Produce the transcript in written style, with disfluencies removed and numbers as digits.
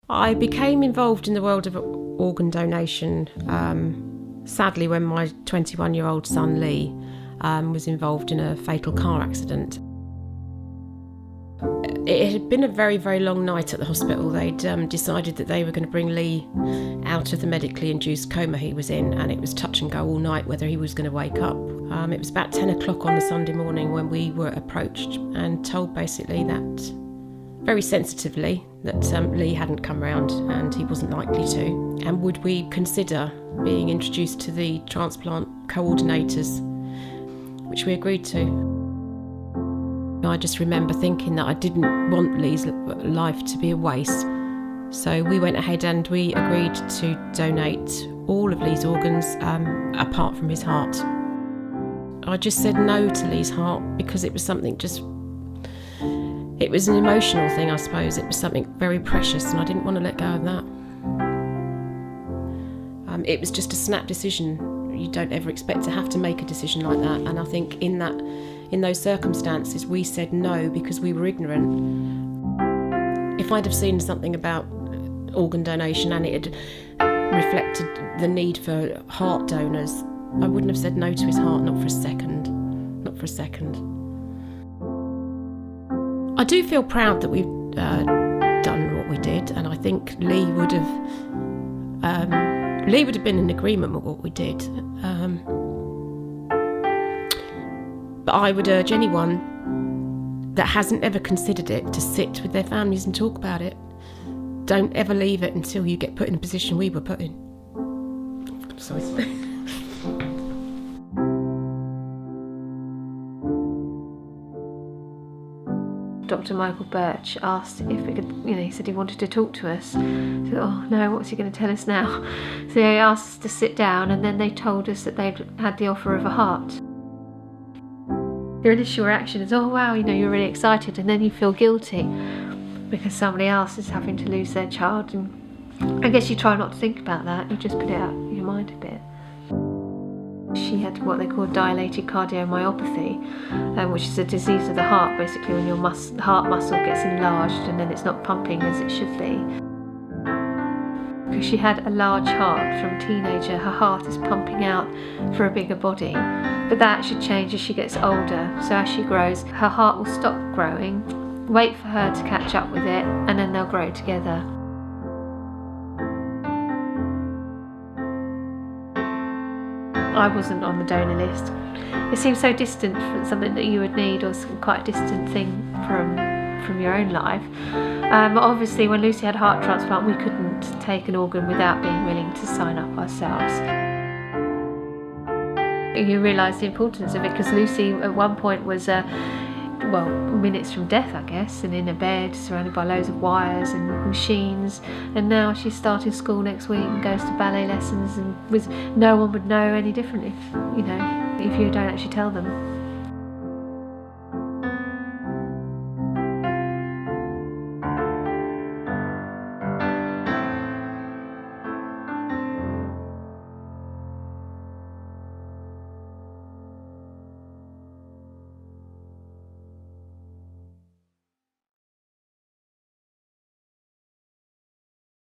I became involved in the world of organ donation, sadly, when my 21-year-old son Lee was involved in a fatal car accident. It had been a very, very long night at the hospital. They'd decided that they were going to bring Lee out of the medically induced coma he was in, and it was touch and go all night whether he was going to wake up. It was about 10 o'clock on the Sunday morning when we were approached and told basically that, very sensitively, that Lee hadn't come round and he wasn't likely to, and would we consider being introduced to the transplant coordinators, which we agreed to. I just remember thinking that I didn't want Lee's life to be a waste. So we went ahead and we agreed to donate all of Lee's organs apart from his heart. I just said no to Lee's heart because it was something it was an emotional thing, I suppose. It was something very precious and I didn't want to let go of that. It was just a snap decision. You don't ever expect to have to make a decision like that, and I think in those circumstances we said no because we were ignorant. If I'd have seen something about organ donation and it had reflected the need for heart donors, I wouldn't have said no to his heart, not for a second. Not for a second. I do feel proud that we've done what we did, and I think Lee would have been in agreement with what we did. But I would urge anyone that hasn't ever considered it to sit with their families and talk about it. Don't ever leave it until you get put in a position we were put in. Sorry. Dr. Michael Birch asked if we could, he said he wanted to talk to us. So, oh no, what's he going to tell us now? So he asked us to sit down, and then they told us that they'd had the offer of a heart. Your initial reaction is, oh wow, you're really excited, and then you feel guilty because somebody else is having to lose their child, and I guess you try not to think about that, you just put it out of your mind a bit. She had what they call dilated cardiomyopathy, which is a disease of the heart, basically when your heart muscle gets enlarged and then it's not pumping as it should be. Because she had a large heart from a teenager, her heart is pumping out for a bigger body. But that should change as she gets older. So as she grows, her heart will stop growing, wait for her to catch up with it, and then they'll grow together. I wasn't on the donor list. It seemed so distant from something that you would need, or quite a distant thing from your own life. Obviously, when Lucy had a heart transplant, we couldn't take an organ without being willing to sign up ourselves. You realise the importance of it because Lucy at one point was minutes from death, I guess, and in a bed surrounded by loads of wires and machines, and now she's starting school next week and goes to ballet lessons, and no one would know any differently, if you don't actually tell them.